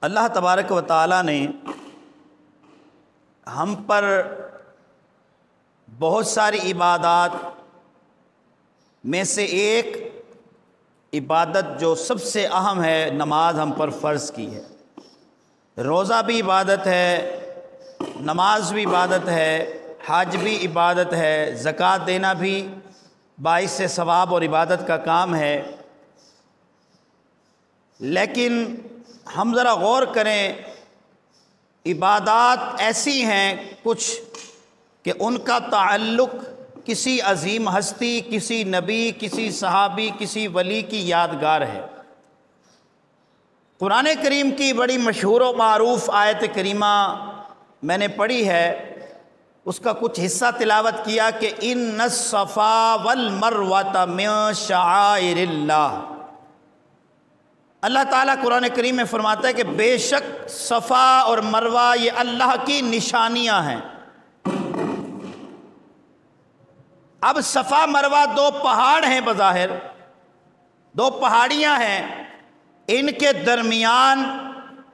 اللہ تبارک و تعالیٰ نے ہم پر بہت ساری عبادات میں سے ایک عبادت جو سب سے اہم ہے، نماز ہم پر فرض کی ہے۔ روزہ بھی عبادت ہے، نماز بھی عبادت ہے، حج بھی عبادت ہے، زکوٰۃ دینا بھی باعث ثواب اور عبادت کا کام ہے۔ لیکن ہم ذرا غور کریں، عبادات ایسی ہیں کچھ کہ ان کا تعلق کسی عظیم ہستی، کسی نبی، کسی صحابی، کسی ولی کی یادگار ہے۔ قرآن کریم کی بڑی مشہور و معروف آیت کریمہ میں نے پڑھی ہے، اس کا کچھ حصہ تلاوت کیا کہ ان الصفا والمروۃ من شعائر اللہ۔ اللہ تعالیٰ قرآن کریم میں فرماتا ہے کہ بے شک صفا اور مروہ یہ اللہ کی نشانیاں ہیں۔ اب صفا مروہ دو پہاڑ ہیں، بظاہر دو پہاڑیاں ہیں، ان کے درمیان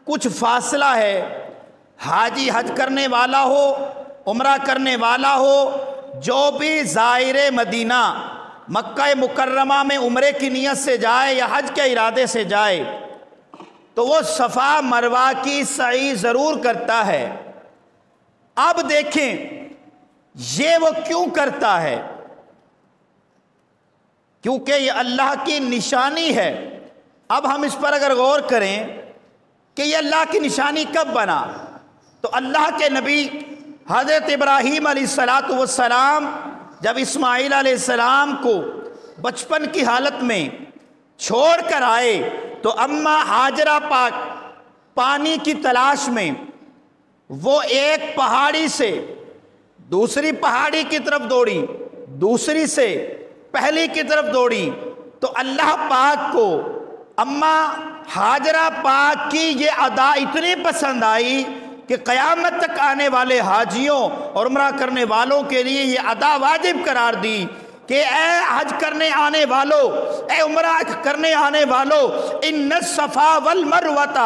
کچھ فاصلہ ہے۔ حاجی حج کرنے والا ہو، عمرہ کرنے والا ہو، جو بھی زائر مدینہ مکہ مکرمہ میں عمرے کی نیت سے جائے یا حج کے ارادے سے جائے تو وہ صفا مروہ کی سعی ضرور کرتا ہے۔ اب دیکھیں یہ وہ کیوں کرتا ہے؟ کیونکہ یہ اللہ کی نشانی ہے۔ اب ہم اس پر اگر غور کریں کہ یہ اللہ کی نشانی کب بنا، تو اللہ کے نبی حضرت ابراہیم علیہ السلام جب اسماعیل علیہ السلام کو بچپن کی حالت میں چھوڑ کر آئے تو اماں ہاجرہ پاک پانی کی تلاش میں وہ ایک پہاڑی سے دوسری پہاڑی کی طرف دوڑی، دوسری سے پہلی کی طرف دوڑی، تو اللہ پاک کو اماں ہاجرہ پاک کی یہ ادا اتنی پسند آئی کہ قیامت تک آنے والے حاجیوں اور عمرہ کرنے والوں کے لیے یہ ادا واجب قرار دی کہ اے حج کرنے آنے والوں، اے عمرہ کرنے آنے والوں، ان الصفا والمروۃ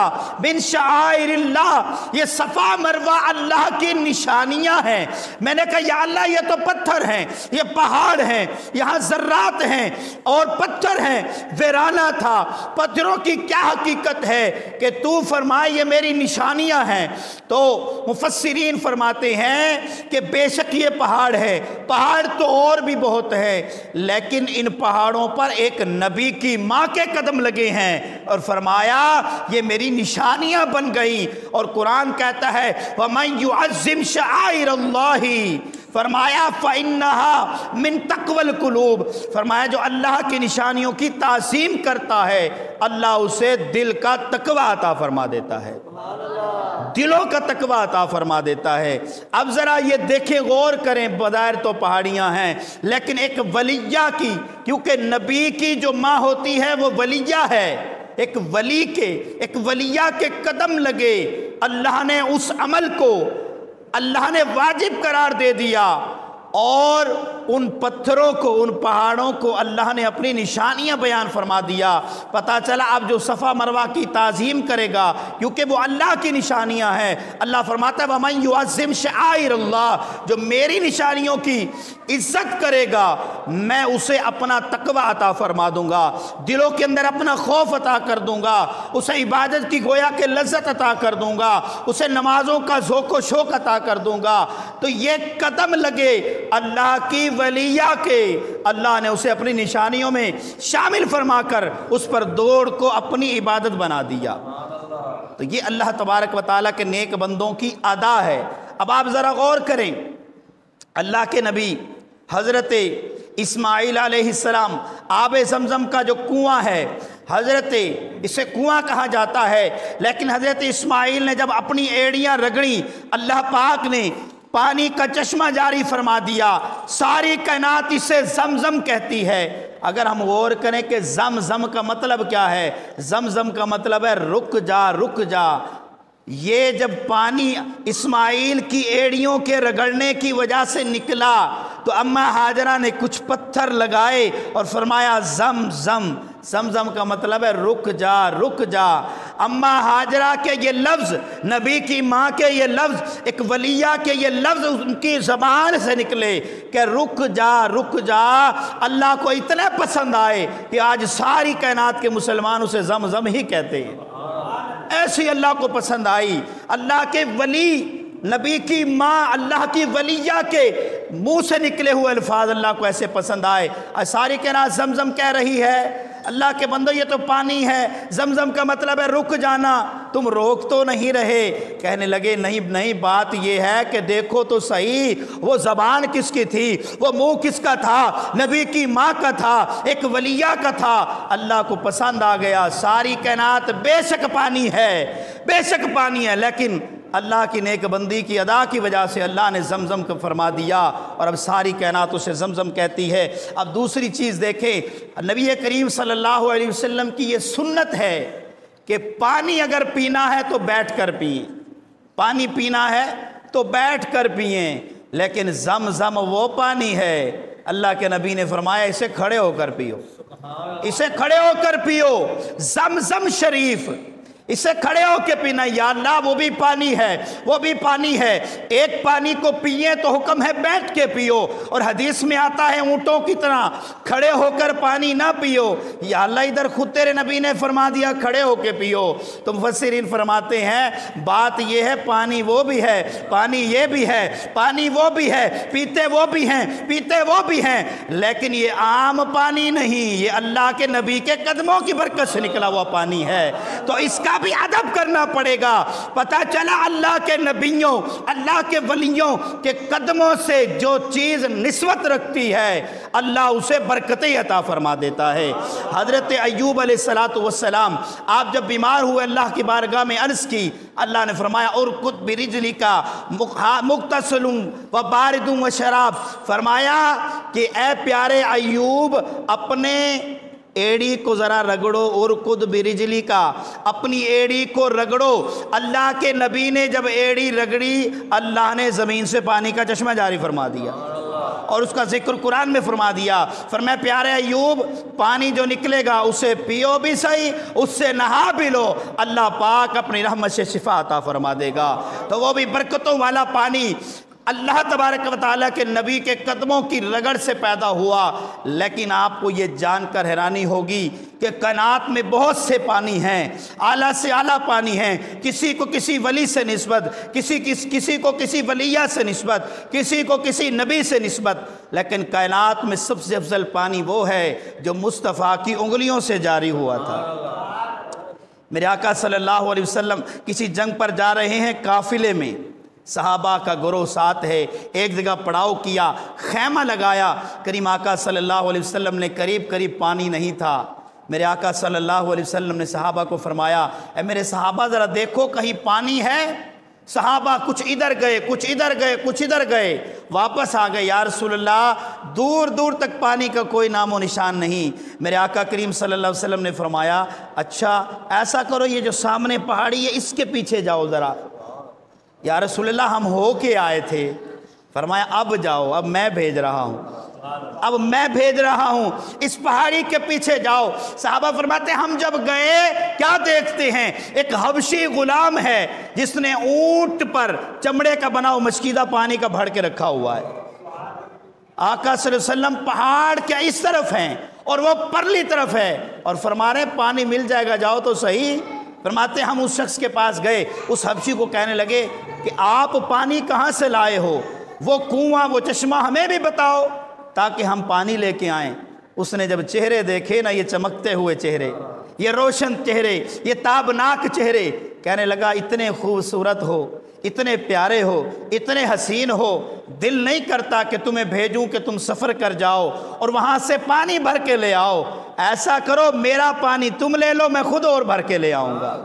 من شعائر اللہ، یہ صفا مروہ اللہ کی نشانیاں ہیں۔ میں نے کہا یا اللہ یہ تو پتھر ہیں، یہ پہاڑ ہیں، یہاں ذرات ہیں اور پتھر ہیں، ویرانہ تھا، پتھروں کی کیا حقیقت ہے کہ تو فرمائے یہ میری نشانیاں ہیں؟ تو مفسرین فرماتے ہیں کہ بے شک یہ پہاڑ ہے، پہاڑ تو اور بھی بہت ہے، لیکن ان پہاڑوں پر ایک نبی کی ماں کے قدم لگے ہیں اور فرمایا یہ میری نشانیاں بن گئی۔ اور قرآن کہتا ہے وَمَن يُعَظِّمْ شَعَائِرَ اللَّهِ، فرمایا فَإِنَّهَا مِن تَقْوَى الْقُلُوبِ، فرمایا جو اللہ کی نشانیوں کی تعظیم کرتا ہے اللہ اسے دل کا تقوی عطا فرما دیتا ہے، دلوں کا تقوی عطا فرما دیتا ہے۔ اب ذرا یہ دیکھیں، غور کریں، بظاہر تو پہاڑیاں ہیں لیکن ایک ولیہ کی، کیونکہ نبی کی جو ماں ہوتی ہے وہ ولیہ ہے، ایک ولی کے، ایک ولیہ کے قدم لگے، اللہ نے اس عمل کو اللہ نے واجب قرار دے دیا اور ان پتھروں کو، ان پہاڑوں کو اللہ نے اپنی نشانیاں بیان فرما دیا۔ پتہ چلا اب جو صفا مروہ کی تعظیم کرے گا کیونکہ وہ اللہ کی نشانیاں ہیں، اللہ فرماتا ہے وَمَن يُعَظِّمْ شَعَائِرَ اللَّهِ، جو میری نشانیوں کی عزت کرے گا میں اسے اپنا تقوی عطا فرما دوں گا، دلوں کے اندر اپنا خوف عطا کر دوں گا، اسے عبادت کی گویا کہ لذت عطا کر دوں گا، اسے نمازوں کا ذوق و شوق عطا کر دوں گا۔ تو یہ قدم لگے اللہ کی ولیہ کے، اللہ نے اسے اپنی نشانیوں میں شامل فرما کر اس پر دوڑ کو اپنی عبادت بنا دیا۔ تو یہ اللہ تبارک و تعالیٰ کے نیک بندوں کی ادا ہے۔ اب آپ ذرا غور کریں، اللہ کے نبی حضرت اسماعیل علیہ السلام، آب زمزم کا جو کنواں ہے، حضرت اسے کنواں کہا جاتا ہے، لیکن حضرت اسماعیل نے جب اپنی ایڑیاں رگڑی اللہ پاک نے پانی کا چشمہ جاری فرما دیا، ساری کائنات اسے زمزم کہتی ہے۔ اگر ہم غور کریں کہ زمزم کا مطلب کیا ہے، زمزم کا مطلب ہے رک جا رک جا۔ یہ جب پانی اسماعیل کی ایڑیوں کے رگڑنے کی وجہ سے نکلا تو اماں ہاجرہ نے کچھ پتھر لگائے اور فرمایا زم زم، زمزم کا مطلب ہے رک جا رک جا۔ اما ہاجرہ کے یہ لفظ، نبی کی ماں کے یہ لفظ، ایک ولیہ کے یہ لفظ ان کی زبان سے نکلے کہ رک جا رک جا، اللہ کو اتنے پسند آئے کہ آج ساری کائنات کے مسلمان اسے زمزم ہی کہتے ہیں۔ ایسی اللہ کو پسند آئی۔ اللہ کے ولی، نبی کی ماں، اللہ کی ولیہ کے منہ سے نکلے ہوئے الفاظ اللہ کو ایسے پسند آئے، اور ساری کائنات زمزم کہہ رہی ہے۔ اللہ کے بندو یہ تو پانی ہے، زمزم کا مطلب ہے رک جانا، تم روک تو نہیں رہے۔ کہنے لگے نہیں، بات یہ ہے کہ دیکھو تو صحیح، وہ زبان کس کی تھی، وہ منہ کس کا تھا؟ نبی کی ماں کا تھا، ایک ولیہ کا تھا۔ اللہ کو پسند آ گیا۔ ساری کائنات بے شک پانی ہے، بے شک پانی ہے، لیکن اللہ کی نیک بندی کی ادا کی وجہ سے اللہ نے زمزم کو فرما دیا، اور اب ساری کائنات اسے زمزم کہتی ہے۔ اب دوسری چیز دیکھیں، نبی کریم صلی اللہ علیہ وسلم کی یہ سنت ہے کہ پانی اگر پینا ہے تو بیٹھ کر پئیں، پانی پینا ہے تو بیٹھ کر پئیں، لیکن زمزم وہ پانی ہے، اللہ کے نبی نے فرمایا اسے کھڑے ہو کر پیو، اسے کھڑے ہو کر پیو۔ زمزم شریف، اسے کھڑے ہو کے پینا۔ یا اللہ وہ بھی پانی ہے، وہ بھی پانی ہے۔ ایک پانی کو پیئے تو حکم ہے بیٹھ کے پیو، اور حدیث میں آتا ہے اونٹوں کی طرح کھڑے ہو کر پانی نہ پیو۔ یا اللہ ادھر خود تیرے نبی نے فرما دیا کھڑے ہو کے پیو۔ تو مفسرین فرماتے ہیں بات یہ ہے پانی وہ بھی ہے، پانی یہ بھی ہے، پانی وہ بھی ہے، پیتے وہ بھی ہیں، پیتے وہ بھی ہیں، لیکن یہ عام پانی نہیں، یہ اللہ کے نبی کے قدموں کی برکت سے نکلا ہوا پانی ہے۔ تو اس کا بھی ادب کرنا پڑے گا۔ پتہ چلا اللہ کے نبیوں، اللہ کے ولیوں کے قدموں سے جو چیز نسبت رکھتی ہے اللہ اسے برکتیں عطا فرما دیتا ہے۔ حضرت ایوب علیہ السلام آپ جب بیمار ہوئے اللہ کی بارگاہ میں عرض کی، اللہ نے فرمایا ارکض برجلک مغتسل و بارد و شراب، فرمایا کہ اے پیارے ایوب اپنے ایڑی کو ذرا رگڑو، ارکض برجلک، اپنی ایڑی کو رگڑو۔ اللہ کے نبی نے جب ایڑی رگڑی اللہ نے زمین سے پانی کا چشمہ جاری فرما دیا، اور اس کا ذکر قرآن میں فرما دیا۔ فرمایا پیارے ایوب پانی جو نکلے گا اسے پیو بھی صحیح، اس سے نہا بھی لو، اللہ پاک اپنی رحمت سے شفا عطا فرما دے گا۔ تو وہ بھی برکتوں والا پانی اللہ تبارک و تعالیٰ کے نبی کے قدموں کی رگڑ سے پیدا ہوا۔ لیکن آپ کو یہ جان کر حیرانی ہوگی کہ کائنات میں بہت سے پانی ہیں، اعلیٰ سے اعلیٰ پانی ہیں، کسی کو کسی ولی سے نسبت، کسی کو کسی ولیہ سے نسبت، کسی کو کسی نبی سے نسبت، لیکن کائنات میں سب سے افضل پانی وہ ہے جو مصطفیٰ کی انگلیوں سے جاری ہوا تھا۔ میرے آقا صلی اللہ علیہ وسلم کسی جنگ پر جا رہے ہیں، قافلے میں صحابہ کا گروہ ساتھ ہے، ایک جگہ پڑاؤ کیا، خیمہ لگایا، کریم آقا صلی اللہ علیہ وسلم نے قریب پانی نہیں تھا۔ میرے آقا صلی اللہ علیہ وسلم نے صحابہ کو فرمایا اے میرے صحابہ ذرا دیکھو کہیں پانی ہے؟ صحابہ کچھ ادھر گئے، کچھ ادھر گئے، کچھ ادھر گئے، واپس آ گئے، یا رسول اللہ دور دور تک پانی کا کوئی نام و نشان نہیں۔ میرے آقا کریم صلی اللہ علیہ وسلم نے فرمایا اچھا ایسا کرو یہ جو سامنے پہاڑی ہے اس کے پیچھے جاؤ ذرا۔ یا رسول اللہ ہم ہو کے آئے تھے۔ فرمایا اب جاؤ، اب میں بھیج رہا ہوں، اب میں بھیج رہا ہوں، اس پہاڑی کے پیچھے جاؤ۔ صحابہ فرماتے ہیں ہم جب گئے کیا دیکھتے ہیں، ایک حبشی غلام ہے جس نے اونٹ پر چمڑے کا بنا ہوا مشکیزہ پانی کا بھر کے رکھا ہوا ہے۔ آقا صلی اللہ علیہ وسلم پہاڑ کیا اس طرف ہیں اور وہ پرلی طرف ہے، اور فرما رہے ہیں پانی مل جائے گا، جاؤ تو صحیح۔ فرماتے ہیں ہم اس شخص کے پاس گئے، اس حبشی کو کہنے لگے کہ آپ پانی کہاں سے لائے ہو، وہ کنواں وہ چشمہ ہمیں بھی بتاؤ تاکہ ہم پانی لے کے آئیں۔ اس نے جب چہرے دیکھے نا، یہ چمکتے ہوئے چہرے، یہ روشن چہرے، یہ تابناک چہرے، کہنے لگا اتنے خوبصورت ہو، اتنے پیارے ہو، اتنے حسین ہو، دل نہیں کرتا کہ تمہیں بھیجوں کہ تم سفر کر جاؤ اور وہاں سے پانی بھر کے لے آؤ۔ ایسا کرو میرا پانی تم لے لو، میں خود اور بھر کے لے آؤں گا،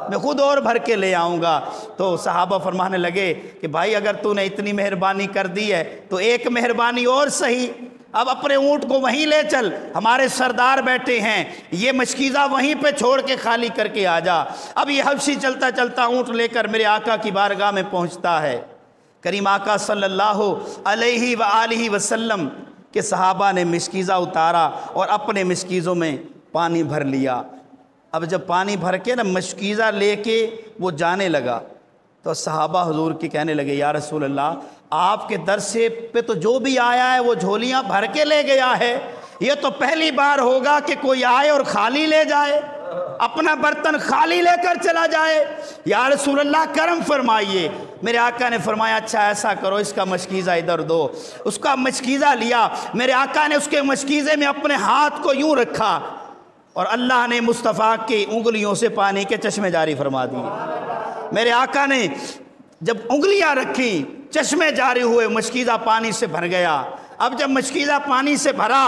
میں خود اور بھر کے لے آؤں گا۔ تو صحابہ فرمانے لگے کہ بھائی اگر تو نے اتنی مہربانی کر دی ہے تو ایک مہربانی اور صحیح، اب اپنے اونٹ کو وہیں لے چل، ہمارے سردار بیٹھے ہیں، یہ مشکیزہ وہیں پہ چھوڑ کے خالی کر کے آ جا۔ اب یہ حبشی چلتا چلتا اونٹ لے کر میرے آقا کی بارگاہ میں پہنچتا ہے۔ کریم آقا صلی اللہ علیہ وآلہ وسلم کے صحابہ نے مشکیزہ اتارا اور اپنے مشکیزوں میں پانی بھر لیا۔ اب جب پانی بھر کے نا مشکیزہ لے کے وہ جانے لگا تو صحابہ حضور کی کہنے لگے یا رسول اللہ آپ کے در سے پہ تو جو بھی آیا ہے وہ جھولیاں بھر کے لے گیا ہے، یہ تو پہلی بار ہوگا کہ کوئی آئے اور خالی لے جائے، اپنا برتن خالی لے کر چلا جائے۔ یا رسول اللہ کرم فرمائیے۔ میرے آقا نے فرمایا اچھا ایسا کرو، اس کا مشکیزہ ادھر دو۔ اس کا مشکیزہ لیا، میرے آقا نے اس کے مشکیزے میں اپنے ہاتھ کو یوں رکھا اور اللہ نے مصطفیٰ کی انگلیوں سے پانی کے چشمے جاری فرما دیے۔ میرے آقا نے جب انگلیاں رکھی چشمے جاری ہوئے، مشکیزہ پانی سے بھر گیا۔ اب جب مشکیزہ پانی سے بھرا،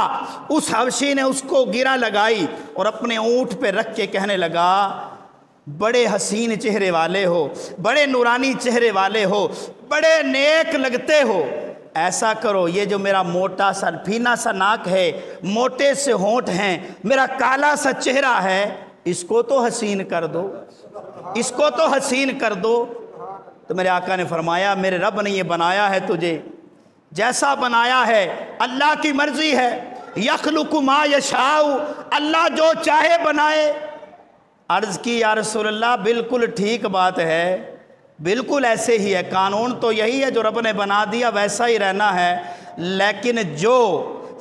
اس حبشی نے اس کو گرہ لگائی اور اپنے اونٹ پہ رکھ کے کہنے لگا بڑے حسین چہرے والے ہو، بڑے نورانی چہرے والے ہو، بڑے نیک لگتے ہو، ایسا کرو یہ جو میرا موٹا سا پھینا سا ناک ہے، موٹے سے ہونٹ ہیں، میرا کالا سا چہرہ ہے، اس کو تو حسین کر دو، اس کو تو حسین کر دو۔ تو میرے آقا نے فرمایا میرے رب نے یہ بنایا ہے تجھے جیسا بنایا ہے، اللہ کی مرضی ہے، یخلق ما یشاء، اللہ جو چاہے بنائے۔ عرض کی یا رسول اللہ بالکل ٹھیک بات ہے، بالکل ایسے ہی ہے، قانون تو یہی ہے جو رب نے بنا دیا ویسا ہی رہنا ہے، لیکن جو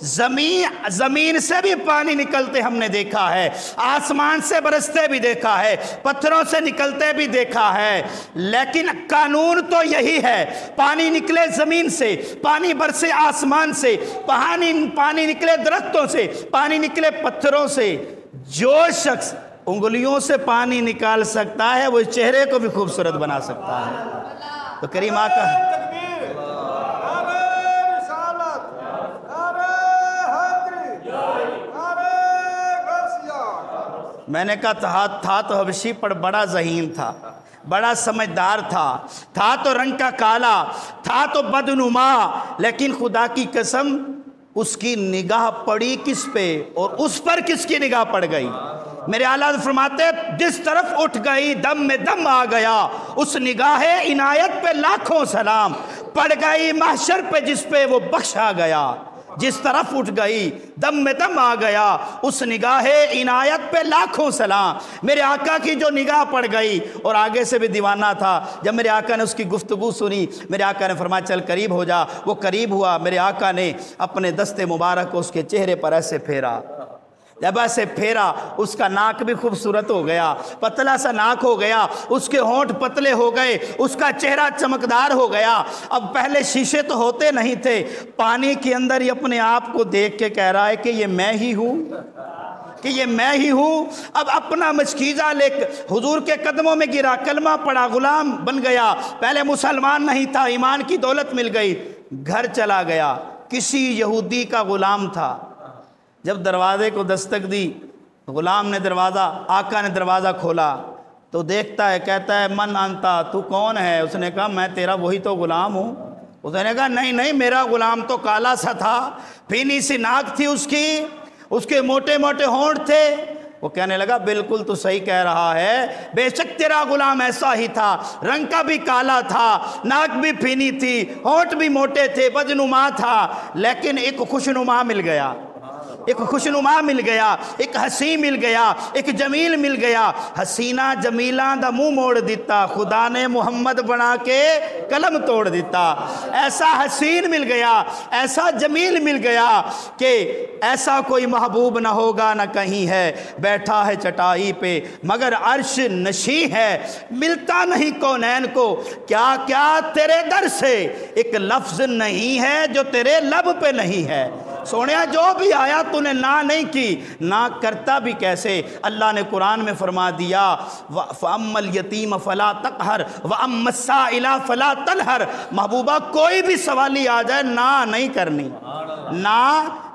زمین سے بھی پانی نکلتے ہم نے دیکھا ہے، آسمان سے برستے بھی دیکھا ہے، پتھروں سے نکلتے بھی دیکھا ہے، لیکن قانون تو یہی ہے، پانی نکلے زمین سے، پانی برسے آسمان سے، پانی نکلے درختوں سے، پانی نکلے پتھروں سے، جو شخص انگلیوں سے پانی نکال سکتا ہے وہ چہرے کو بھی خوبصورت بنا سکتا ہے۔ تو کریم آقا میں نے کہا تھا تو حبشی پر بڑا ذہین تھا، بڑا سمجھدار تھا تو رنگ کا کالا، تھا تو بدنما، لیکن خدا کی قسم اس کی نگاہ پڑی کس پہ اور اس پر کس کی نگاہ پڑ گئی؟ میرے اعلیٰ فرماتے جس طرف اٹھ گئی دم میں دم آ گیا، اس نگاہ عنایت پہ لاکھوں سلام، پڑ گئی محشر پہ جس پہ وہ بخشا گیا، جس طرف اٹھ گئی دم میں دم آ گیا، اس نگاہ عنایت پہ لاکھوں سلام۔ میرے آقا کی جو نگاہ پڑ گئی، اور آگے سے بھی دیوانہ تھا، جب میرے آقا نے اس کی گفتگو سنی، میرے آقا نے فرمایا چل قریب ہو جا۔ وہ قریب ہوا، میرے آقا نے اپنے دست مبارک کو اس کے چہرے پر ایسے پھیرا، جب ایسے پھیرا اس کا ناک بھی خوبصورت ہو گیا، پتلا سا ناک ہو گیا، اس کے ہونٹ پتلے ہو گئے، اس کا چہرہ چمکدار ہو گیا۔ اب پہلے شیشے تو ہوتے نہیں تھے، پانی کے اندر ہی اپنے آپ کو دیکھ کے کہہ رہا ہے کہ یہ میں ہی ہوں، کہ یہ میں ہی ہوں۔ اب اپنا مشکیزہ لے حضور کے قدموں میں گرا، کلمہ پڑا، غلام بن گیا، پہلے مسلمان نہیں تھا، ایمان کی دولت مل گئی، گھر چلا گیا، کسی یہودی کا غلام تھا۔ جب دروازے کو دستک دی، غلام نے آقا نے دروازہ کھولا تو دیکھتا ہے، کہتا ہے من انتا، تو کون ہے؟ اس نے کہا میں تیرا وہی تو غلام ہوں۔ اس نے کہا نہیں میرا غلام تو کالا سا تھا، پھینی سی ناک تھی اس کے موٹے موٹے ہونٹ تھے۔ وہ کہنے لگا بالکل تو صحیح کہہ رہا ہے، بے شک تیرا غلام ایسا ہی تھا، رنگ کا بھی کالا تھا، ناک بھی پھینی تھی، ہونٹ بھی موٹے تھے، بدنما تھا، لیکن ایک خوشنما مل گیا، ایک خوشنما مل گیا، ایک ہنسی مل گیا، ایک جمیل مل گیا۔ حسینہ جمیلاں دا منہ موڑ دیتا، خدا نے محمد بنا کے قلم توڑ دیتا۔ ایسا حسین مل گیا، ایسا جمیل مل گیا کہ ایسا کوئی محبوب نہ ہوگا نہ کہیں ہے، بیٹھا ہے چٹائی پہ مگر عرش نشیں ہے، ملتا نہیں کونین کو، کیا کیا تیرے در سے ایک لفظ نہیں ہے جو تیرے لب پہ نہیں ہے۔ سونیا جو بھی آیا تو نے نہ نہیں کی، نہ کرتا بھی کیسے؟ اللہ نے قرآن میں فرما دیا فَأَمَّا الْيَتِيمَ فَلَا تَقْهَرْ وَأَمَّا السَّائِلَ فَلَا تَنْهَرْ۔ محبوبہ کوئی بھی سوالی آ جائے نہ نہیں کرنی، نہ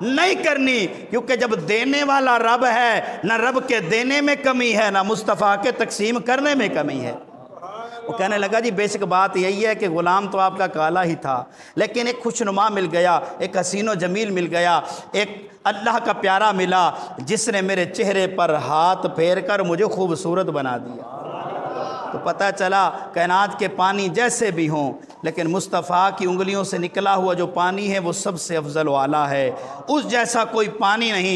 نہیں کرنی، کیونکہ جب دینے والا رب ہے، نہ رب کے دینے میں کمی ہے، نہ مصطفیٰ کے تقسیم کرنے میں کمی ہے۔ وہ کہنے لگا جی بیسک بات یہی ہے کہ غلام تو آپ کا کالا ہی تھا، لیکن ایک خوشنما مل گیا، ایک حسین و جمیل مل گیا، ایک اللہ کا پیارا ملا جس نے میرے چہرے پر ہاتھ پھیر کر مجھے خوبصورت بنا دیا۔ تو پتہ چلا کائنات کے پانی جیسے بھی ہوں، لیکن مصطفیٰ کی انگلیوں سے نکلا ہوا جو پانی ہے وہ سب سے افضل و اعلیٰ ہے، اس جیسا کوئی پانی نہیں۔